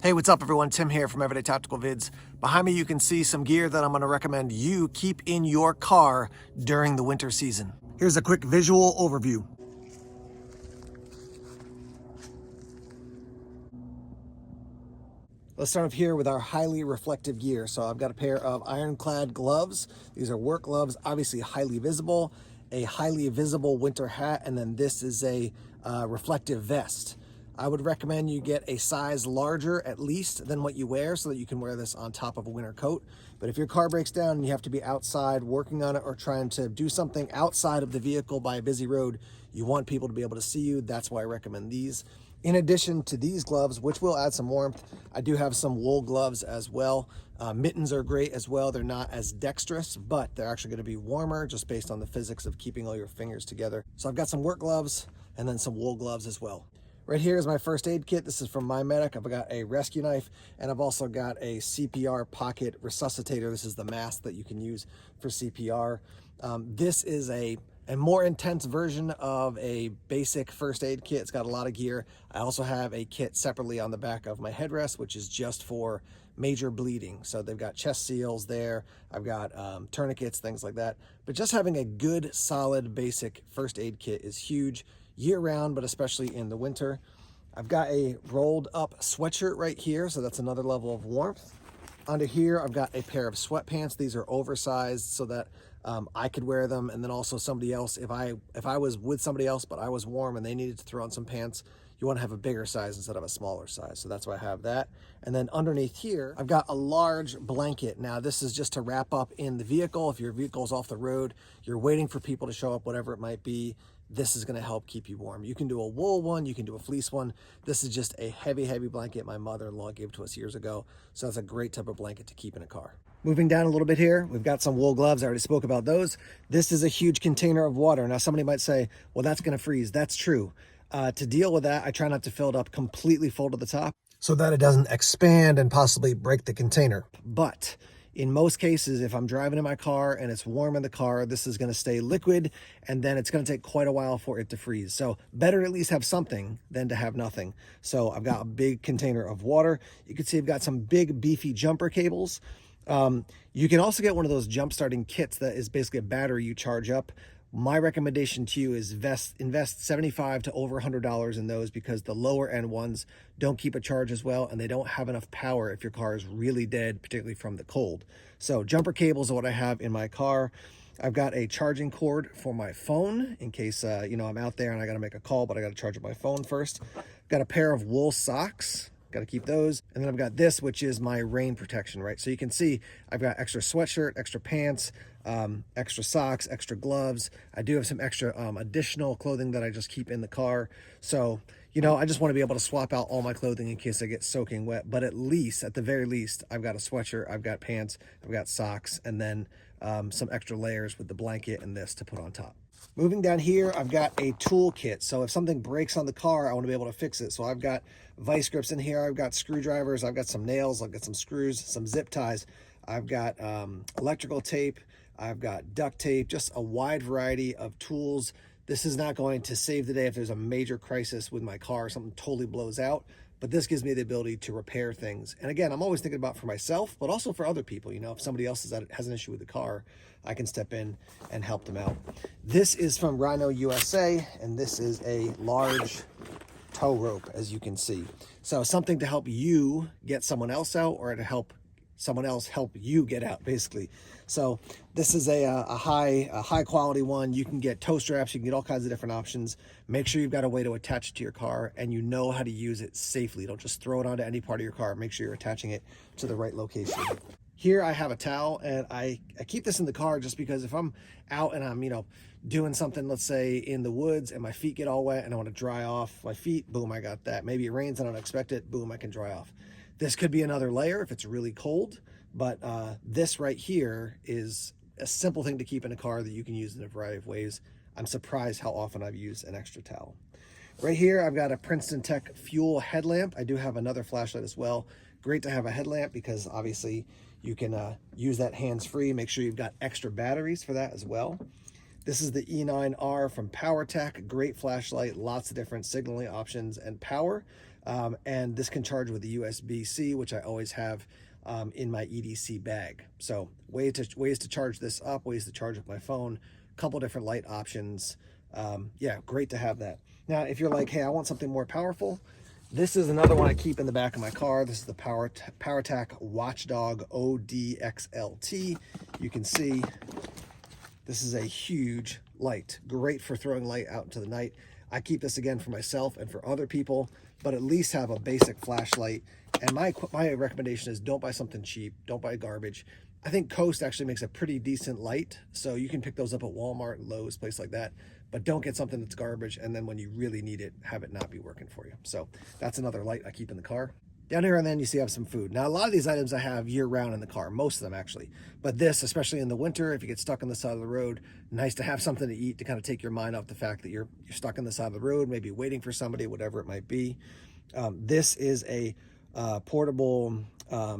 Hey, what's up everyone? Tim here from Everyday Tactical Vids. Behind me you can see some gear that I'm going to recommend you keep in your car during the winter season. Here's a quick visual overview. Let's start off here with our highly reflective gear. So I've got a pair of ironclad gloves. These are work gloves, obviously highly visible, a highly visible winter hat, and then this is a reflective vest. I would recommend you get a size larger at least than what you wear so that you can wear this on top of a winter coat. But if your car breaks down and you have to be outside working on it or trying to do something outside of the vehicle by a busy road, you want people to be able to see you. That's why I recommend these. In addition to these gloves, which will add some warmth, I do have some wool gloves as well. Mittens are great as well. They're not as dexterous, but they're actually going to be warmer just based on the physics of keeping all your fingers together. So I've got some work gloves and then some wool gloves as well. Right here is my first aid kit. This is from My Medic. I've got a rescue knife and I've also got a CPR pocket resuscitator. This is the mask that you can use for CPR. This is a more intense version of a basic first aid kit. It's got a lot of gear. I also have a kit separately on the back of my headrest, which is just for major bleeding. So they've got chest seals there. I've got tourniquets, things like that. But just having a good, solid, basic first aid kit is huge year round, but especially in the winter. I've got a rolled up sweatshirt right here. So that's another level of warmth. Under here, I've got a pair of sweatpants. These are oversized so that I could wear them, and then also somebody else, if I was with somebody else but I was warm and they needed to throw on some pants, you want to have a bigger size instead of a smaller size. So that's why I have that. And then underneath here, I've got a large blanket. Now this is just to wrap up in the vehicle. If your vehicle's off the road, you're waiting for people to show up, whatever it might be, this is going to help keep you warm. You can do a wool one, you can do a fleece one. This is just a heavy blanket my mother-in-law gave to us years ago. So that's a great type of blanket to keep in a car. Moving down a little bit here, we've got some wool gloves. I already spoke about those. This is a huge container of water. Now somebody might say, well, that's going to freeze. That's true. To deal with that, I try not to fill it up completely full to the top so that it doesn't expand and possibly break the container. But in most cases, if I'm driving in my car and it's warm in the car, this is going to stay liquid and then it's going to take quite a while for it to freeze. So better to at least have something than to have nothing. So I've got a big container of water. You can see I've got some big beefy jumper cables. You can also get one of those jump starting kits that is basically a battery you charge up. My recommendation to you is invest $75 to over $100 in those, because the lower end ones don't keep a charge as well and they don't have enough power if your car is really dead, particularly from the cold. So jumper cables are what I have in my car. I've got a charging cord for my phone in case I'm out there and I got to make a call, but I got to charge up my phone first. Got a pair of wool socks. Got to keep those. And then I've got this, which is my rain protection, right? So you can see I've got extra sweatshirt, extra pants, extra socks, extra gloves. I do have some extra additional clothing that I just keep in the car. So, I just want to be able to swap out all my clothing in case I get soaking wet. But at the very least, I've got a sweatshirt, I've got pants, I've got socks, and then some extra layers with the blanket and this to put on top. Moving down here, I've got a tool kit. So if something breaks on the car, I want to be able to fix it. So I've got vice grips in here. I've got screwdrivers. I've got some nails. I've got some screws, some zip ties. I've got electrical tape. I've got duct tape, just a wide variety of tools. This is not going to save the day if there's a major crisis with my car, something totally blows out. But this gives me the ability to repair things. And again, I'm always thinking about for myself, but also for other people. If somebody else has an issue with the car, I can step in and help them out. This is from Rhino USA, and this is a large tow rope, as you can see. So something to help you get someone else out, or to help someone else help you get out, basically. So this is a high quality one. You can get tow straps, you can get all kinds of different options. Make sure you've got a way to attach it to your car and you know how to use it safely. Don't just throw it onto any part of your car. Make sure you're attaching it to the right location. Here I have a towel, and I keep this in the car just because if I'm out and I'm doing something, let's say in the woods, and my feet get all wet and I want to dry off my feet, boom, I got that. Maybe it rains and I don't expect it, boom, I can dry off. This could be another layer if it's really cold, but this right here is a simple thing to keep in a car that you can use in a variety of ways. I'm surprised how often I've used an extra towel. Right here, I've got a Princeton Tech fuel headlamp. I do have another flashlight as well. Great to have a headlamp because obviously you can use that hands-free. Make sure you've got extra batteries for that as well. This is the E9R from PowerTech. Great flashlight, lots of different signaling options and power. And this can charge with the USB-C, which I always have in my EDC bag. So ways to charge this up, ways to charge up my phone, a couple different light options. Yeah, great to have that. Now, if you're like, hey, I want something more powerful, this is another one I keep in the back of my car. This is the PowerTech Watchdog ODXLT. You can see this is a huge light, great for throwing light out into the night. I keep this again for myself and for other people, but at least have a basic flashlight. And my recommendation is don't buy something cheap, don't buy garbage. I think Costa actually makes a pretty decent light, so you can pick those up at Walmart, Lowe's, place like that. But don't get something that's garbage, and then when you really need it, have it not be working for you. So that's another light I keep in the car. Down here and then you see I have some food. Now, a lot of these items I have year round in the car, most of them actually. But this, especially in the winter, if you get stuck on the side of the road, nice to have something to eat to kind of take your mind off the fact that you're stuck on the side of the road, maybe waiting for somebody, whatever it might be. This is a portable,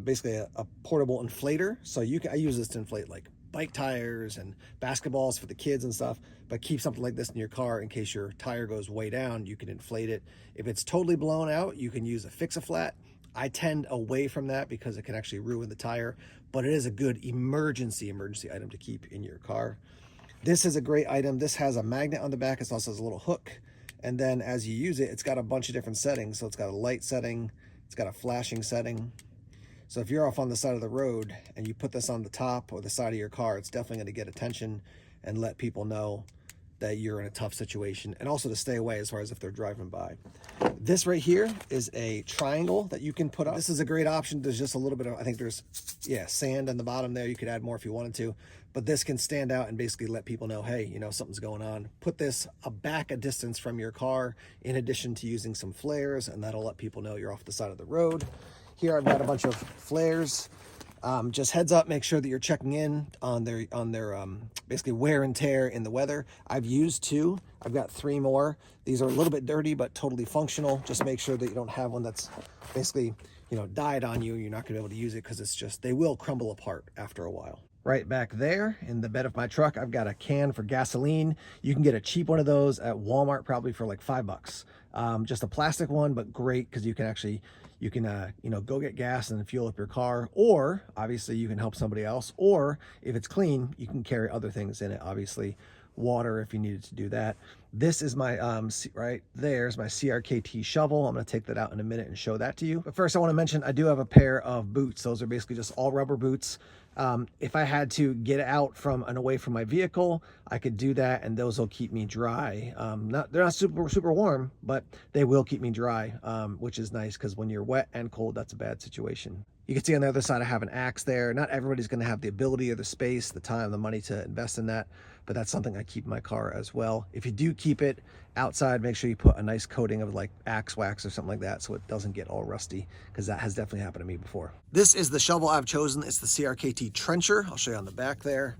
basically a portable inflator. So I use this to inflate like bike tires and basketballs for the kids and stuff, but keep something like this in your car in case your tire goes way down. You can inflate it. If it's totally blown out, you can use a fix-a-flat. I tend away from that because it can actually ruin the tire, but it is a good emergency item to keep in your car. This is a great item. This has a magnet on the back. It also has a little hook. And then as you use it, it's got a bunch of different settings. So it's got a light setting. It's got a flashing setting. So if you're off on the side of the road and you put this on the top or the side of your car, it's definitely going to get attention and let people know that you're in a tough situation, and also to stay away as far as if they're driving by. This right here is a triangle that you can put up. This is a great option. There's just a little bit of, I think there's, sand on the bottom there. You could add more if you wanted to, but this can stand out and basically let people know, hey, you know, something's going on. Put this back a distance from your car in addition to using some flares, and that'll let people know you're off the side of the road. Here I've got a bunch of flares. Just heads up, make sure that you're checking in on their basically wear and tear in the weather. I've used 2. I've got 3 more. These are a little bit dirty, but totally functional. Just make sure that you don't have one that's basically, you know, died on you. You're not gonna be able to use it because it's just, they will crumble apart after a while. Right back there in the bed of my truck, I've got a can for gasoline. You can get a cheap one of those at Walmart, probably for like $5. Just a plastic one, but great because you can actually, you know, go get gas and fuel up your car, or obviously you can help somebody else, or if it's clean, you can carry other things in it, obviously water if you needed to do that. This is my, right there's my CRKT shovel. I'm gonna take that out in a minute and show that to you. But first I wanna mention, I do have a pair of boots. Those are basically just all rubber boots. If I had to get out from and away from my vehicle, I could do that, and those will keep me dry. They're not super warm, but they will keep me dry, which is nice because when you're wet and cold, that's a bad situation. You can see on the other side I have an axe there. Not everybody's going to have the ability or the space, the time, the money to invest in that, but that's something I keep in my car as well. If you do keep it outside, make sure you put a nice coating of like axe wax or something like that so it doesn't get all rusty, because that has definitely happened to me before. This is the shovel I've chosen. It's the CRKT Trencher. I'll show you on the back there.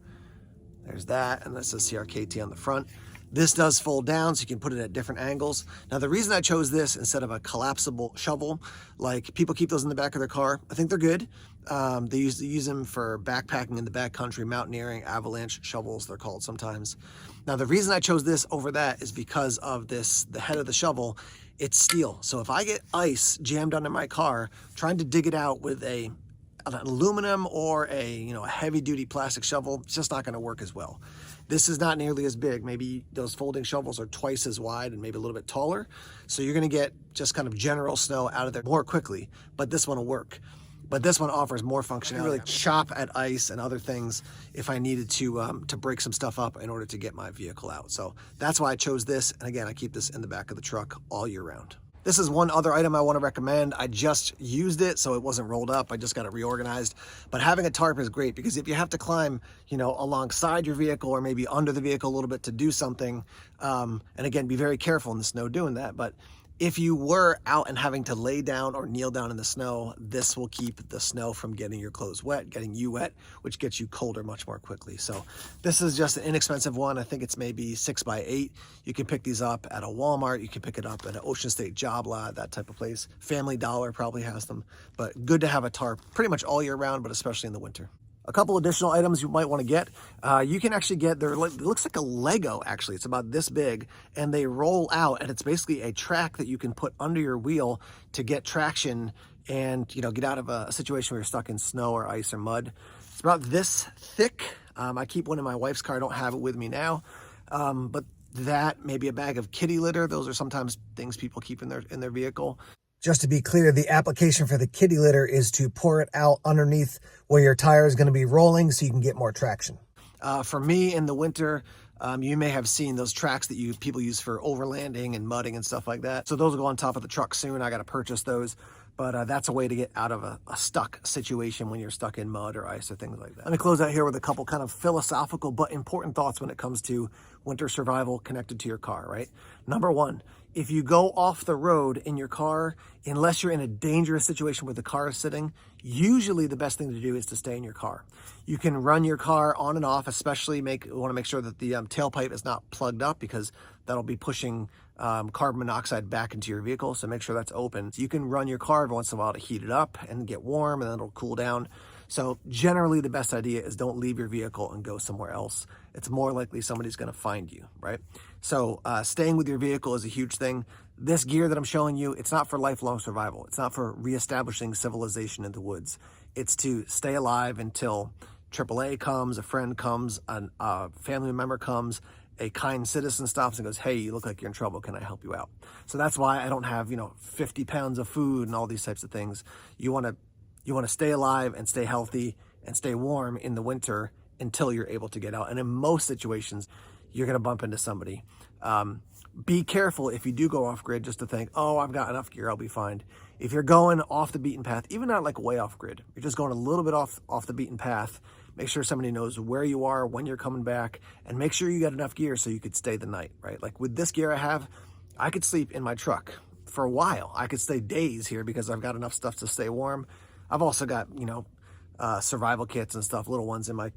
There's that, and this is CRKT on the front. This does fold down, so you can put it at different angles. Now, the reason I chose this instead of a collapsible shovel, like people keep those in the back of their car, I think they're good. They use them for backpacking in the backcountry, mountaineering, avalanche shovels, they're called sometimes. Now, the reason I chose this over that is because of this, the head of the shovel, it's steel. So if I get ice jammed under my car, trying to dig it out with an aluminum or a heavy duty plastic shovel, it's just not going to work as well. This is not nearly as big. Maybe those folding shovels are twice as wide and maybe a little bit taller. So you're going to get just kind of general snow out of there more quickly, but this one will work. But this one offers more functionality. I can really chop at ice and other things if I needed to break some stuff up in order to get my vehicle out. So that's why I chose this. And again, I keep this in the back of the truck all year round. This is one other item I want to recommend. I just used it, so it wasn't rolled up. I just got it reorganized. But having a tarp is great, because if you have to climb, alongside your vehicle or maybe under the vehicle a little bit to do something, and again, be very careful in the snow doing that. But if you were out and having to lay down or kneel down in the snow, this will keep the snow from getting your clothes wet, getting you wet, which gets you colder much more quickly. So this is just an inexpensive one. I think it's maybe 6x8. You can pick these up at a Walmart. You can pick it up at an Ocean State Job Lot, that type of place. Family Dollar probably has them, but good to have a tarp pretty much all year round, but especially in the winter. A couple additional items you might want to get. You can actually get, it looks like a Lego actually. It's about this big and they roll out, and it's basically a track that you can put under your wheel to get traction and, you know, get out of a situation where you're stuck in snow or ice or mud. It's about this thick. I keep one in my wife's car. I don't have it with me now. But that, maybe a bag of kitty litter. Those are sometimes things people keep in their vehicle. Just to be clear, the application for the kitty litter is to pour it out underneath where your tire is going to be rolling so you can get more traction. For me in the winter, you may have seen those tracks that people use for overlanding and mudding and stuff like that. So those will go on top of the truck soon. I got to purchase those. But that's a way to get out of a stuck situation when you're stuck in mud or ice or things like that. Let me close out here with a couple kind of philosophical but important thoughts when it comes to winter survival connected to your car, right? Number one, if you go off the road in your car, unless you're in a dangerous situation where the car is sitting, usually the best thing to do is to stay in your car. You can run your car on and off, especially want to make sure that the tailpipe is not plugged up, because that'll be pushing carbon monoxide back into your vehicle. So make sure that's open. So you can run your car every once in a while to heat it up and get warm, and then it'll cool down. So generally the best idea is don't leave your vehicle and go somewhere else. It's more likely somebody's going to find you, right? So staying with your vehicle is a huge thing. This gear that I'm showing you, it's not for lifelong survival. It's not for reestablishing civilization in the woods. It's to stay alive until AAA comes, a friend comes, a family member comes, a kind citizen stops and goes, hey, you look like you're in trouble. Can I help you out? So that's why I don't have, 50 pounds of food and all these types of things. You want to stay alive and stay healthy and stay warm in the winter until you're able to get out. And in most situations, you're going to bump into somebody. Be careful if you do go off grid, just to think, oh, I've got enough gear, I'll be fine. If you're going off the beaten path, even not like way off grid, you're just going a little bit off the beaten path, make sure somebody knows where you are, when you're coming back, and make sure you got enough gear so you could stay the night, right? Like with this gear I have, I could sleep in my truck for a while. I could stay days here because I've got enough stuff to stay warm. I've also got, survival kits and stuff, little ones in my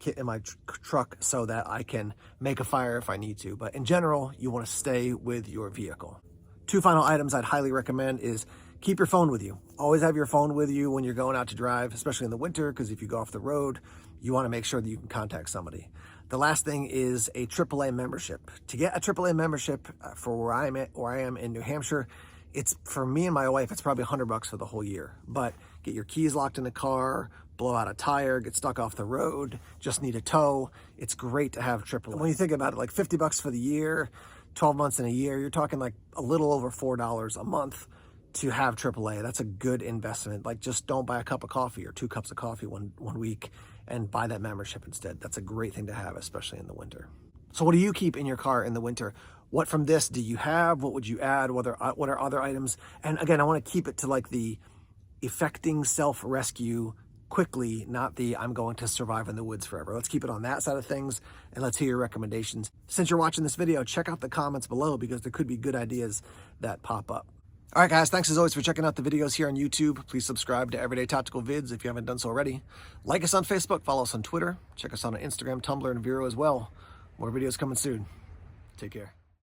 truck so that I can make a fire if I need to. But in general, you want to stay with your vehicle. Two final items I'd highly recommend is keep your phone with you. Always have your phone with you when you're going out to drive, especially in the winter, because if you go off the road, you want to make sure that you can contact somebody. The last thing is a AAA membership. To get a AAA membership for where I am in New Hampshire, it's, for me and my wife, it's probably $100 for the whole year. But get your keys locked in the car, blow out a tire, get stuck off the road, just need a tow. It's great to have AAA. And when you think about it, like $50 for the year, 12 months in a year, you're talking like a little over $4 a month to have AAA. That's a good investment. Like, just don't buy a cup of coffee or 2 cups of coffee one week and buy that membership instead. That's a great thing to have, especially in the winter. So what do you keep in your car in the winter? What from this do you have? What would you add? What are other items? And again, I want to keep it to like the effecting self-rescue quickly, not the I'm going to survive in the woods forever. Let's keep it on that side of things, and let's hear your recommendations. Since you're watching this video, check out the comments below, because there could be good ideas that pop up. All right, guys, thanks as always for checking out the videos here on YouTube. Please subscribe to Everyday Tactical Vids if you haven't done so already. Like us on Facebook, follow us on Twitter, check us out on Instagram, Tumblr, and Vero as well. More videos coming soon. Take care.